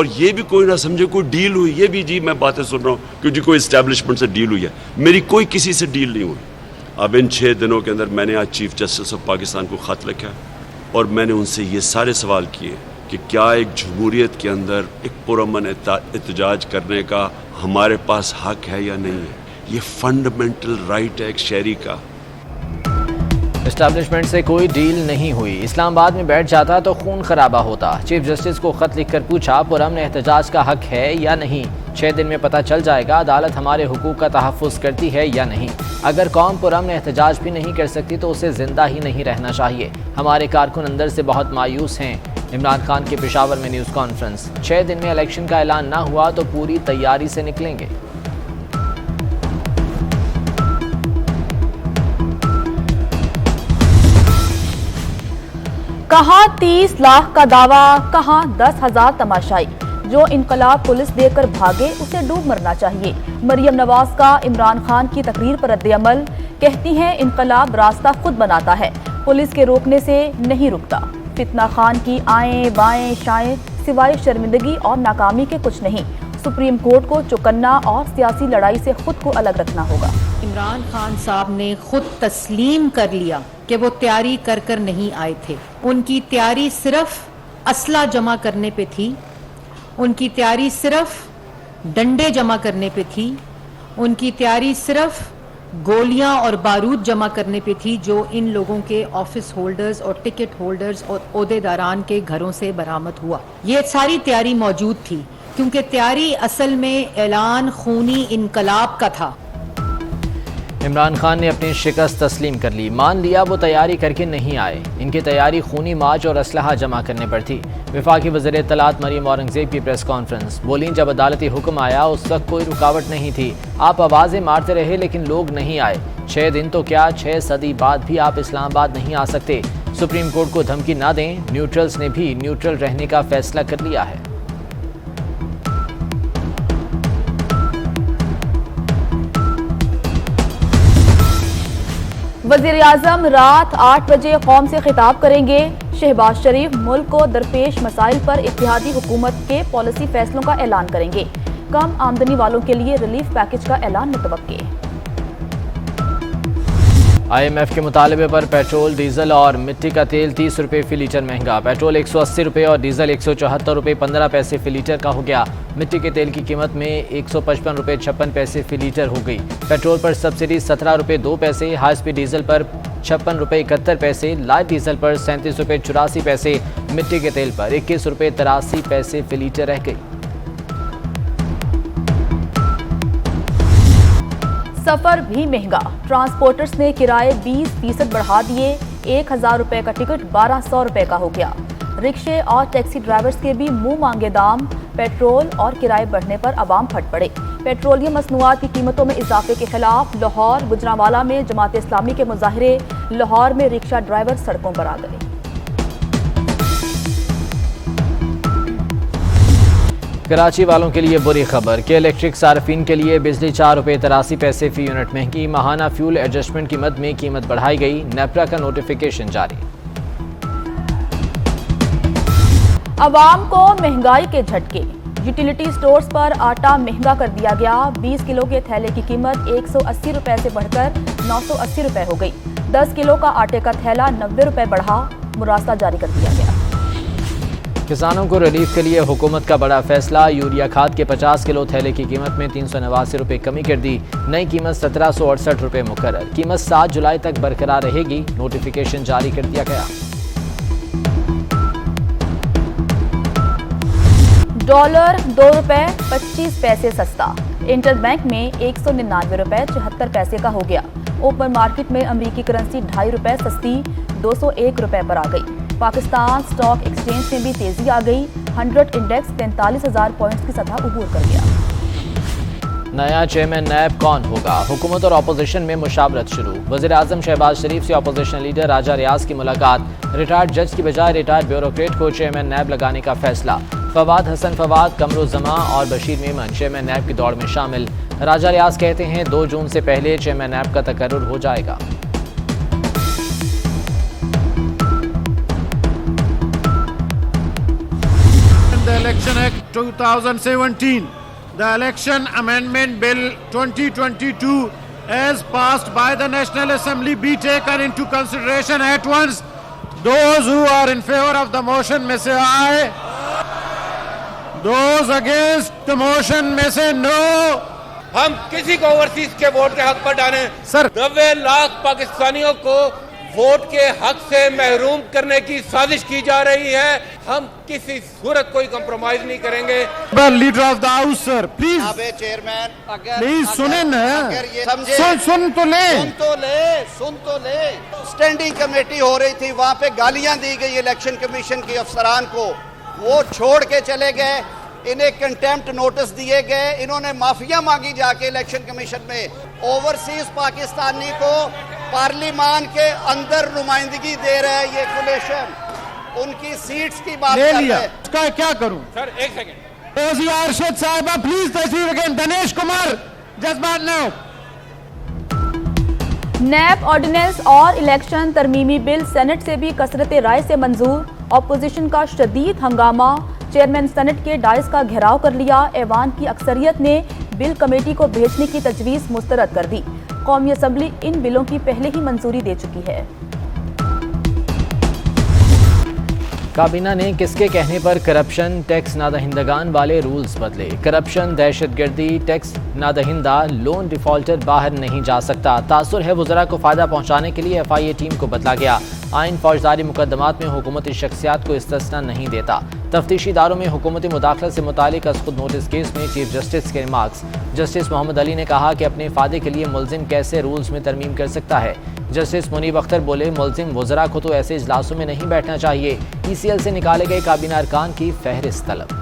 और ये भी कोई ना समझे कोई डील हुई, ये भी जी मैं बातें सुन रहा हूँ कि जी कोई इस्टेब्लिशमेंट से डील हुई है। मेरी कोई किसी से डील नहीं हुई। अब इन 6 दिनों के अंदर मैंने आज चीफ जस्टिस ऑफ पाकिस्तान को ख़त लिखा और मैंने उनसे ये सारे सवाल किए कि क्या एक जमहूरियत के अंदर एक पुरअमन एहतजाज करने का हमारे पास हक है या नहीं है। ये फंडामेंटल राइट है एक शहरी का। एस्टैब्लिशमेंट से कोई डील नहीं हुई, इस्लामाबाद में बैठ जाता तो खून खराबा होता। चीफ जस्टिस को खत लिखकर पूछा पुरअमन एहतजाज का हक है या नहीं। 6 दिन में पता चल जाएगा अदालत हमारे हुकूक का तहफ़्फ़ुज़ करती है या नहीं। अगर कौम पुरअमन एहतजाज भी नहीं कर सकती तो उसे जिंदा ही नहीं रहना चाहिए। हमारे कारकुन अंदर से बहुत मायूस हैं। इमरान खान के पेशावर में न्यूज़ कॉन्फ्रेंस। 6 दिन में इलेक्शन का ऐलान ना हुआ तो पूरी तैयारी से निकलेंगे। कहाँ 30 लाख का दावा, कहाँ 10,000 तमाशाई। जो इनकलाब पुलिस देकर भागे उसे डूब मरना चाहिए। मरियम नवाज का इमरान खान की तकरीर पर रद्द-ए-अमल। कहती हैं इनकलाब रास्ता खुद बनाता है, पुलिस के रोकने से नहीं रुकता। फितना खान की आएं बाएं शाएं सिवाय शर्मिंदगी और नाकामी के कुछ नहीं। सुप्रीम कोर्ट को चौकन्ना और सियासी लड़ाई से खुद को अलग रखना होगा। इमरान खान साहब ने खुद तस्लीम कर लिया कि वो तैयारी कर कर नहीं आए थे। उनकी तैयारी सिर्फ असला जमा करने पे थी, उनकी तैयारी सिर्फ डंडे जमा करने पे थी, उनकी तैयारी सिर्फ गोलियां और बारूद जमा करने पे थी जो इन लोगों के ऑफिस होल्डर्स और टिकट होल्डर्स और ओहदेदारान के घरों से बरामद हुआ। ये सारी तैयारी मौजूद थी क्योंकि तैयारी असल में ऐलान खूनी इनकलाब का था। इमरान खान ने अपनी शिकस्त तस्लीम कर ली, मान लिया वो तैयारी करके नहीं आए। इनकी तैयारी खूनी मार्च और असलहा जमा करने पर थी। वफाकी वज़ीर इत्तलात मरियम औरंगज़ेब की प्रेस कॉन्फ्रेंस। बोली जब अदालती हुक्म आया उस वक्त कोई रुकावट नहीं थी, आप आवाज़ें मारते रहे लेकिन लोग नहीं आए। 6 दिन तो क्या 6 सदी बाद भी आप इस्लामाबाद नहीं आ सकते। सुप्रीम कोर्ट को धमकी ना दें, न्यूट्रल्स ने भी न्यूट्रल रहने का फैसला कर लिया है। वज़ीर-ए-आज़म रात 8 बजे कौम से खिताब करेंगे। शहबाज शरीफ मुल्क को दरपेश मसाइल पर इत्तेहादी हुकूमत के पॉलिसी फैसलों का ऐलान करेंगे। कम आमदनी वालों के लिए रिलीफ पैकेज का ऐलान मुतवक्के। IMF के मुतालबे पर पेट्रोल, डीजल और मिट्टी का तेल 30 रुपये फी लीटर महंगा। पेट्रोल 180 रुपये और डीजल 174 रुपये 15 पैसे फी लीटर का हो गया। मिट्टी के तेल की कीमत में 155 रुपये 56 पैसे फी लीटर हो गई। पेट्रोल पर सब्सिडी 17 रुपये 2 पैसे, हाई स्पीड डीजल पर 56 रुपये 71 पैसे, लाइट डीजल पर 37 रुपये 84 पैसे, मिट्टी के तेल पर 21 रुपये 83 पैसे फी लीटर रह गई। सफर भी महंगा, ट्रांसपोर्टर्स ने किराए 20% बढ़ा दिए। 1,000 रुपये का टिकट 1,200 रुपये का हो गया। रिक्शे और टैक्सी ड्राइवर्स के भी मुंह मांगे दाम। पेट्रोल और किराए बढ़ने पर अवाम फट पड़े। पेट्रोलियम मसनूआत की कीमतों में इजाफे के खिलाफ लाहौर गुजरांवाला में जमात इस्लामी के मुजाहरे। लाहौर में रिक्शा ड्राइवर सड़कों पर आ गए। कराची वालों के लिए बुरी खबर कि इलेक्ट्रिक सार्फिन के लिए बिजली 4 रुपये 83 पैसे फी यूनिट महंगी। माहाना फ्यूल एडजस्टमेंट की मद में कीमत बढ़ाई गई। नेपरा का नोटिफिकेशन जारी। अवाम को महंगाई के झटके। यूटिलिटी स्टोर्स पर आटा महंगा कर दिया गया। 20 किलो के थैले की कीमत 180 रुपए से बढ़कर 980 रुपए हो गई। 10 किलो का आटे का थैला 90 रुपए बढ़ा। मुरासा जारी कर दिया गया। किसानों को रिलीफ के लिए हुकूमत का बड़ा फैसला। यूरिया खाद के 50 किलो थैले की कीमत में 389 रुपये कमी कर दी। नई कीमत 1768 रुपये मुकर्रर। कीमत 7 जुलाई तक बरकरार रहेगी। नोटिफिकेशन जारी कर दिया गया। डॉलर 2 रुपए 25 पैसे सस्ता। इंटरबैंक में 199 रुपए 74 पैसे का हो गया। ओपन मार्केट में अमेरिकी करेंसी 2.5 रुपए सस्ती 201 रुपए पर आ गई। पाकिस्तान स्टॉक एक्सचेंज में भी तेजी आ गई। 100 इंडेक्स 43,000 पॉइंट्स की सतह अबूर कर गया। नया चेयरमैन नैब कौन होगा? हुकूमत और अपोजिशन में मुशावरत शुरू। वज़ीर-ए-आज़म शहबाज शरीफ से अपोजिशन लीडर राजा रियाज की मुलाकात। रिटायर्ड जज की बजाय रिटायर्ड ब्यूरोक्रेट को चेयरमैन नैब लगाने का फैसला। फवाद हसन फवाद, कमरुज़्ज़मा और बशीर मेमन चेयरमैन नैब की दौड़ में शामिल। राजा रियाज कहते हैं 2 जून से पहले चेयरमैन नैब का तकर्रुर हो जाएगा। The Election Act 2017, the Election Amendment Bill 2022 as passed by the National Assembly be taken into consideration at once. Those who are in favor of the motion may say aye. Those against the motion may say no. हम किसी को overseas के vote के हक पर डालें sir 90 lakh पाकिस्तानियों को वोट के हक से महरूम करने की साजिश की जा रही है। हम किसी सूरत कोई कंप्रोमाइज नहीं करेंगे। Leader of the house sir please chairman please सुने ना, सुन तो ले। स्टैंडिंग कमेटी हो रही थी, वहाँ पे गालियां दी गई इलेक्शन कमीशन के अफसरान को, वो छोड़ के चले गए, इन्हें कंटेम्प्ट नोटिस दिए गए, इन्होंने माफिया मांगी जाके इलेक्शन कमीशन में। ओवरसीज पाकिस्तानी को पार्लियामान के अंदर नुमाइंदगी दे रहा है ये कोलिशन, उनकी सीट्स की बात ले कर लिया। रहे हैं। इसका क्या करूं सर एक सेकंड, ओजी अरशद साहिबा प्लीज तशरीफ अगेन। दिनेश कुमार जज्बात नाउ। नैब ऑर्डिनेंस और इलेक्शन तरमीमी बिल सेनेट से भी कसरत राय से मंजूर। ऑपोजिशन का शदीद हंगामा, चेयरमैन सेनेट के डाइस का घेराव कर लिया। ऐवान की अक्सरियत ने बिल कमेटी को भेजने की तजवीज़ मुस्तरद कर दी। कौमी असम्बली इन बिलों की पहले ही मंजूरी दे चुकी है। काबीना ने किसके कहने पर करप्शन टैक्स नादहिंदगान वाले रूल्स बदले। करप्शन, दहशतगर्दी, टैक्स नादहिंदा, लोन डिफॉल्टर बाहर नहीं जा सकता। तासुर है वज़रा को फ़ायदा पहुँचाने के लिए FIA टीम को बदला गया। आइन फौजदारी मुकदमात में हुकूमती शख्सियात को इस्तिस्ना नहीं देता। तफ्तीशी इदारों में हुकूमती मुदाखलत से मुतालिक अज खुद नोटिस केस में चीफ जस्टिस के रिमार्क्स। जस्टिस मोहम्मद अली ने कहा कि अपने फ़ायदे के लिए मुलजिम कैसे रूल्स में तरमीम कर सकता है। जस्टिस मुनीब अख्तर बोले, मुलजिम वज़रा को तो ऐसे इजलासों में नहीं बैठना चाहिए। ECL से निकाले गए काबीना अरकान की फहरिस्त तलब।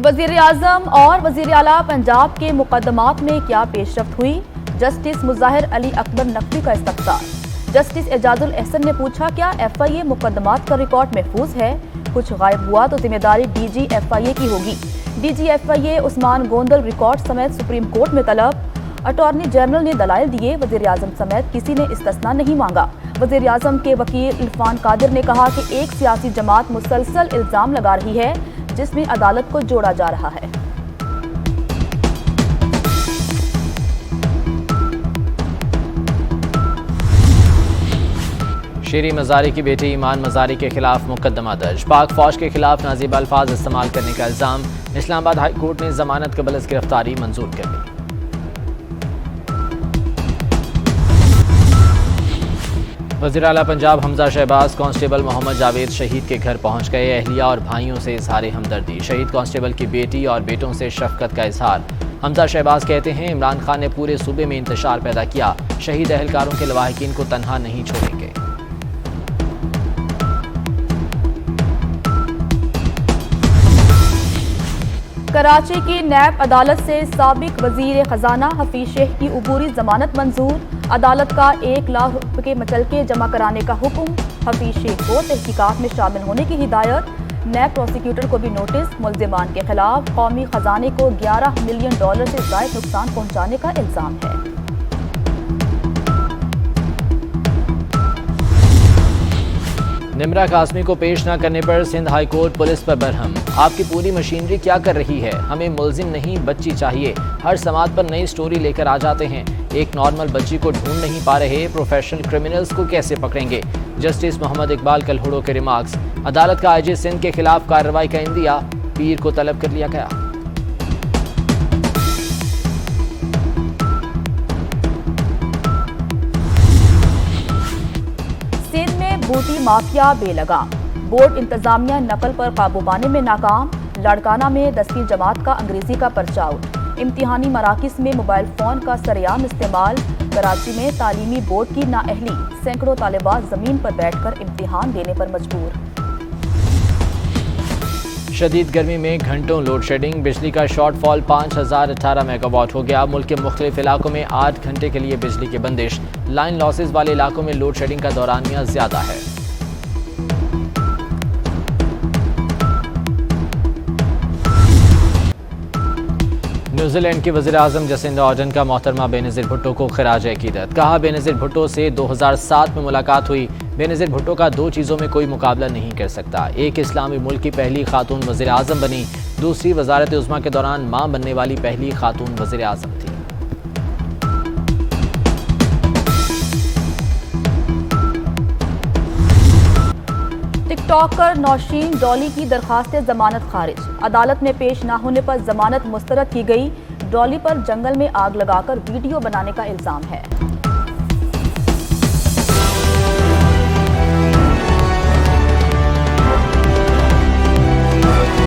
वज़ीर आज़म और वज़ीर आला पंजाब के मुकदमात में क्या पेशरफ्त हुई? जस्टिस मुज़ाहिर अली अकबर नकवी का इस्तफ़सार। जस्टिस एजाजुल एहसन ने पूछा, क्या FIA मुकदमात का रिकॉर्ड महफूज है? कुछ गायब हुआ तो जिम्मेदारी DG FIA की होगी। DG FIA Usman Gondal record समेत सुप्रीम कोर्ट में तलब। अटॉर्नी जनरल ने दलाइल दिए, वज़ीर आज़म समेत किसी ने इस्तिस्ना नहीं मांगा। वज़ीर आज़म के वकील इरफान कादिर ने कहा कि एक सियासी जमात मुसलसल इल्ज़ाम लगा रही है जिसमें अदालत को जोड़ा जा रहा है। शेरी मज़ारी की बेटी ईमान मज़ारी के खिलाफ मुकदमा दर्ज। पाक फौज के खिलाफ नाज़िब अल्फाज इस्तेमाल करने का इल्ज़ाम। इस्लामाबाद हाई कोर्ट ने जमानत कबल गिरफ्तारी मंजूर कर ली। वज़ीर आला पंजाब हमजा शहबाज कांस्टेबल मोहम्मद जावेद शहीद के घर पहुंच गए। अहलिया और भाइयों से इजहार हमदर्दी। शहीद कांस्टेबल की बेटी और बेटों से शफकत का इजहार। हमजा शहबाज कहते हैं, इमरान खान ने पूरे सूबे में इंतशार पैदा किया। शहीद अहलकारों के लवाहिकीन को तन्हा नहीं छोड़ेंगे। कराची की नैब अदालत से साबिक वजीर खजाना हफीज शेख की उबूरी जमानत मंजूर। अदालत का 1 लाख रुपये के मचलके जमा कराने का हुक्म। हफीज शेख को तहकीकात में शामिल होने की हिदायत। नैब प्रोसिक्यूटर को भी नोटिस। मुल्जिमान के खिलाफ कौमी खजाने को $11 मिलियन से ज़ायद नुकसान पहुँचाने का इल्ज़ाम है। निमरा कासमी को पेश न करने पर सिंध हाई कोर्ट पुलिस पर बरहम। आपकी पूरी मशीनरी क्या कर रही है? हमें मुल्जिम नहीं बच्ची चाहिए। हर समात पर नई स्टोरी लेकर आ जाते हैं। एक नॉर्मल बच्ची को ढूंढ नहीं पा रहे, प्रोफेशनल क्रिमिनल्स को कैसे पकड़ेंगे? जस्टिस मोहम्मद इकबाल कलहुड़ो के रिमार्क्स। अदालत का IG सिंध के खिलाफ कार्रवाई का इंदिया। पीर को तलब कर लिया गया। बूटी माफिया बेलगाम। बोर्ड इंतजामिया नकल पर काबू पाने में नाकाम। लाड़काना में 10वीं जमात का अंग्रेजी का पर्चा आउट। इम्तिहानी मराकिज में मोबाइल फोन का सरेआम इस्तेमाल। कराची में तालीमी बोर्ड की नाअहली। सैकड़ों तालिबात जमीन पर बैठकर इम्तिहान देने पर मजबूर। शदीद गर्मी में घंटों लोड शेडिंग। बिजली का शॉर्टफॉल 5018 मेगावाट हो गया। मुल्क के मुख्तलिफ इलाकों में 8 घंटे के लिए बिजली की बंदिश। लाइन लॉसेज वाले इलाकों में लोड शेडिंग का दौरानिया ज्यादा है। न्यूजीलैंड के वज़ीर-ए-आज़म जसिंडा आर्डर्न का मोहतरमा बेनज़ीर भुट्टो को खिराज अक़ीदत। कहा, बेनज़ीर भुट्टो से 2007 में मुलाकात हुई। बेनज़ीर भुट्टो का दो चीज़ों में कोई मुकाबला नहीं कर सकता। एक, इस्लामी मुल्क की पहली खातून वज़ीर-ए-आज़म बनी। दूसरी, वज़ारत उज़्मा के दौरान मां बनने वाली पहली खातून वज़ीर-ए-आज़म थी। टिकटॉकर नौशीन डॉली की दरखास्त जमानत खारिज। अदालत में पेश न होने पर जमानत मुस्तरद की गई। डॉली पर जंगल में आग लगाकर वीडियो बनाने का इल्जाम है।